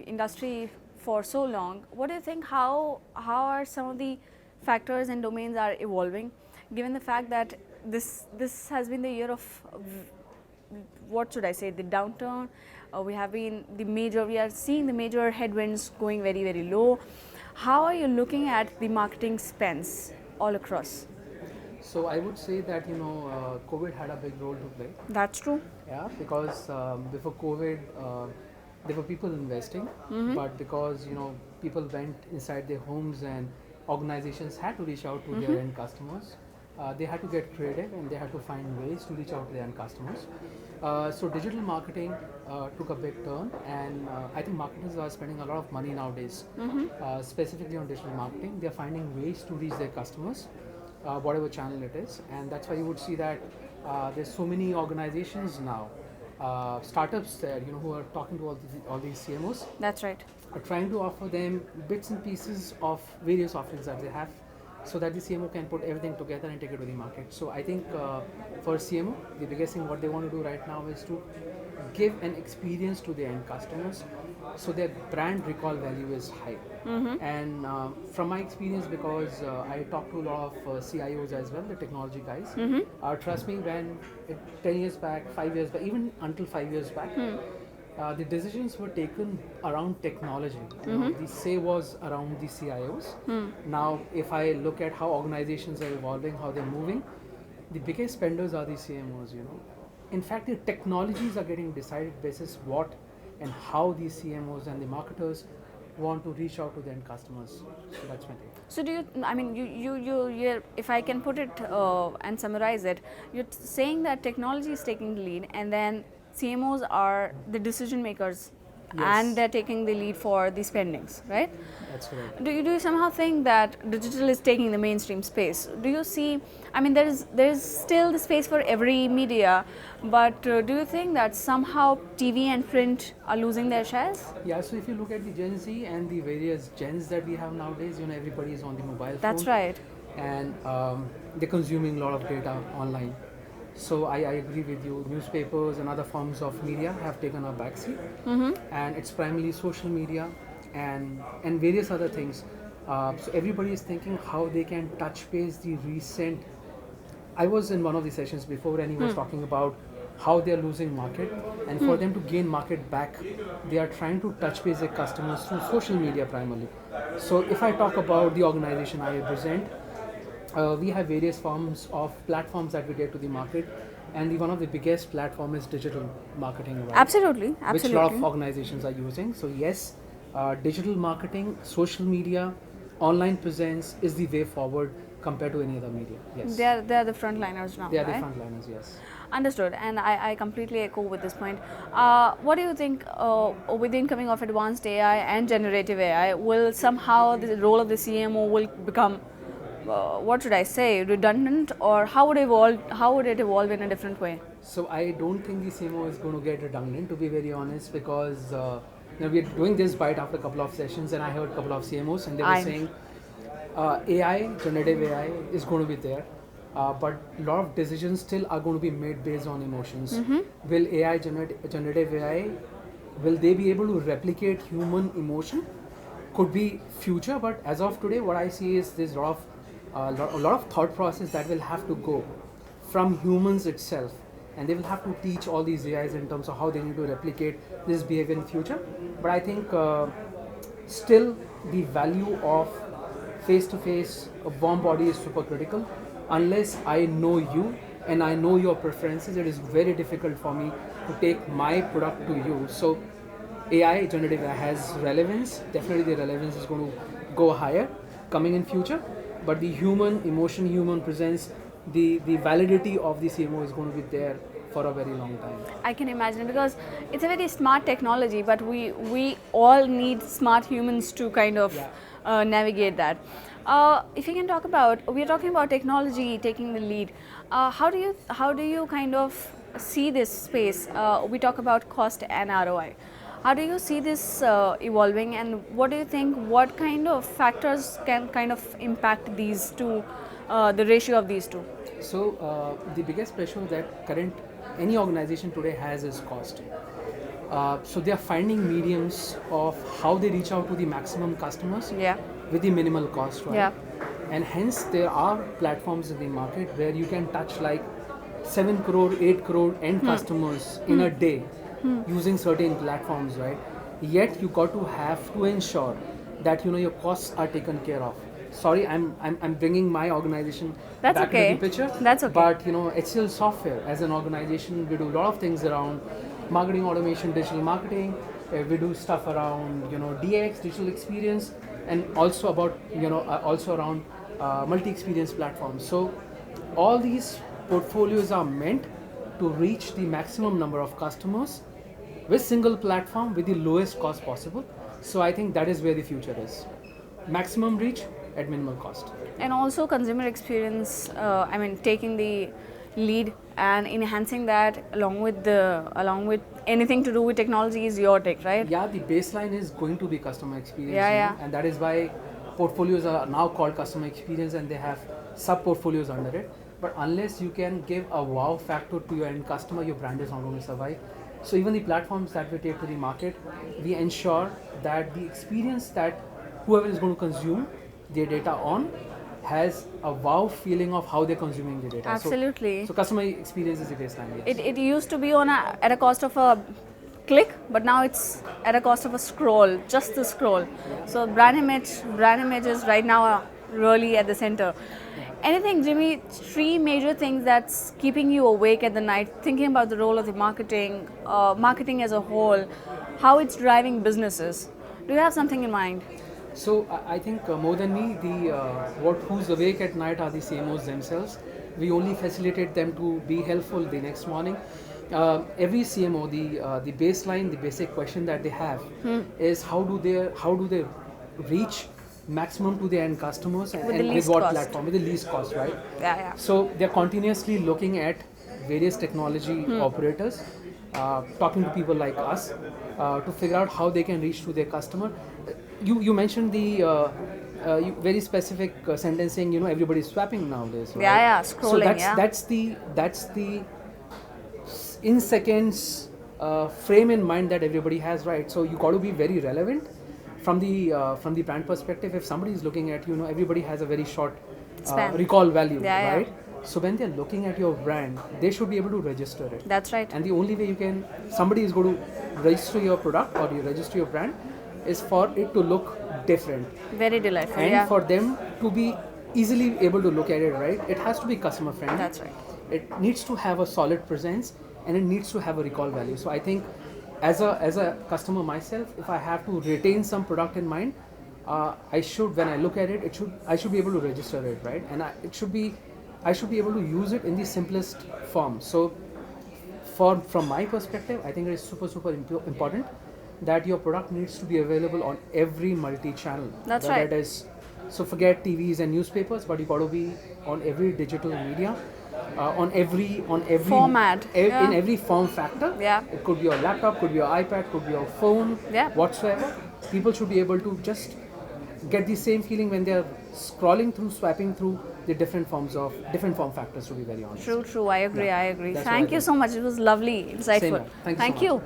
industry for so long, what do you think? How are some of the factors and domains are evolving, given the fact that this has been the year of what should I say, the downturn. We are seeing the major headwinds going very low. How are you looking at the marketing spends all across? So I would say that COVID had a big role to play. That's true. Yeah, because before COVID, there were people investing, but because people went inside their homes and organizations had to reach out to their end customers, they had to get creative and they had to find ways to reach out to their end customers. So digital marketing took a big turn, and I think marketers are spending a lot of money nowadays, specifically on digital marketing. They're finding ways to reach their customers, whatever channel it is, and that's why you would see that there's so many organizations now, startups there, who are talking to all these CMOs. That's right. Are trying to offer them bits and pieces of various offerings that they have, so that the CMO can put everything together and take it to the market. So I think for CMO, the biggest thing what they want to do right now is to give an experience to their end customers, so their brand recall value is high. And from my experience, because I talk to a lot of CIOs as well, the technology guys, trust me, when 10 years back, 5 years back, even until 5 years back, the decisions were taken around technology. The say was around the CIOs. Now, if I look at how organizations are evolving, how they're moving, the biggest spenders are the CMOs. In fact, the technologies are getting decided basis what and how the CMOs and the marketers want to reach out to their end customers. So that's my take. So do you? I mean, you if I can put it and summarize it, you're saying that technology is taking the lead, and then CMOs are the decision makers, and they're taking the lead for the spendings, right? That's correct. Do you somehow think that digital is taking the mainstream space? Do you see? I mean, there is still the space for every media, but do you think that somehow TV and print are losing their shares? Yeah. So if you look at the Gen Z and the various gens that we have nowadays, everybody is on the mobile phone. That's right. And they're consuming a lot of data online. So I agree with you. Newspapers and other forms of media have taken a backseat, and it's primarily social media and various other things. So everybody is thinking how they can touch base the recent. I was in one of the sessions before, and he was talking about how they are losing market, and for them to gain market back, they are trying to touch base their customers through social media primarily. So if I talk about the organization I represent, we have various forms of platforms that we get to the market, and one of the biggest platform is digital marketing, right? Absolutely. Which a lot of organizations are using. So yes, digital marketing, social media, online presence is the way forward compared to any other media. Yes. They are the frontliners now. They are right? the frontliners. Yes. Understood, and I completely echo with this point. What do you think with the incoming of advanced AI and generative AI, will somehow the role of the CMO will become what should I say, redundant, or how would it evolve in a different way? So I don't think the CMO is going to get redundant, to be very honest, because we're doing this bite after a couple of sessions, and I heard a couple of CMOs, and they were saying AI, generative AI, is going to be there, but a lot of decisions still are going to be made based on emotions. Will AI, generative AI, will they be able to replicate human emotion? Could be future, but as of today, what I see is there's a lot of thought process that will have to go from humans itself, and they will have to teach all these AIs in terms of how they need to replicate this behavior in future. But I think still the value of face-to-face, a warm body is super critical. Unless I know you and I know your preferences, it is very difficult for me to take my product to you. So AI, generative AI, has relevance. Definitely the relevance is going to go higher coming in future. But the human emotion, human presence, the validity of the CMO is going to be there for a very long time. I can imagine, because it's a very smart technology, but we all need smart humans to kind of navigate that. If you can talk about, we are talking about technology taking the lead. How do you kind of see this space? We talk about cost and ROI. How do you see this evolving, and what do you think, what kind of factors can kind of impact these two, the ratio of these two? So the biggest pressure that any organization today has is cost. So they are finding mediums of how they reach out to the maximum customers Yeah. with the minimal cost, right? Yeah. And hence there are platforms in the market where you can touch like 7 crore, 8 crore end customers in a day using certain platforms, right? Yet you got to have to ensure that your costs are taken care of. Sorry, I'm bringing my organization That's back okay. into the picture. That's okay. But HCL Software as an organization, we do a lot of things around marketing automation, digital marketing. We do stuff around DX, digital experience, and also about also around multi-experience platforms. So all these portfolios are meant to reach the maximum number of customers with single platform with the lowest cost possible. So I think that is where the future is. Maximum reach at minimal cost. And also consumer experience, taking the lead and enhancing that along with anything to do with technology is your take, right? Yeah, the baseline is going to be customer experience. Yeah. And that is why portfolios are now called customer experience and they have sub portfolios under it. But unless you can give a wow factor to your end customer, your brand is not going to survive. So even the platforms that we take to the market, we ensure that the experience that whoever is going to consume their data on has a wow feeling of how they're consuming the data. Absolutely. So customer experience is the baseline. Yes. It used to be at a cost of a click, but now it's at a cost of a scroll, just the scroll. So brand image is right now really at the center. Anything, Jimmy, 3 major things that's keeping you awake at the night, thinking about the role of the marketing as a whole, how it's driving businesses. Do you have something in mind? So I think more than me, who's awake at night are the CMOs themselves. We only facilitate them to be helpful the next morning. Every CMO, the baseline, the basic question that they have is how do they reach maximum to their end customers and with what platform, with the least cost, right? Yeah. So they're continuously looking at various technology operators, talking to people like us to figure out how they can reach to their customer. You mentioned the very specific sentence saying everybody's swapping nowadays, right? Yeah, scrolling. So that's the in seconds frame in mind that everybody has, right? So you got to be very relevant from the brand perspective. If somebody is looking at everybody has a very short recall value, right? So when they're looking at your brand, they should be able to register it. That's right. And the only way somebody is going to register your product or you register your brand is for it to look different. Very delightful. And for them to be easily able to look at it, right? It has to be customer friendly. That's right. It needs to have a solid presence and it needs to have a recall value. So I think as a customer myself, if I have to retain some product in mind, I should, when I look at it, I should be able to register it, right? And I should be able to use it in the simplest form. So from my perspective, I think it is super important that your product needs to be available on every multi-channel. That's right. That is, so forget TVs and newspapers, but you got to be on every digital media, on every format, in every form factor. Yeah. It could be your laptop, could be your iPad, could be your phone, whatsoever. People should be able to just get the same feeling when they are swiping through the different form factors, to be very honest. True. I agree. That's Thank you so much. It was lovely, insightful. Thank you.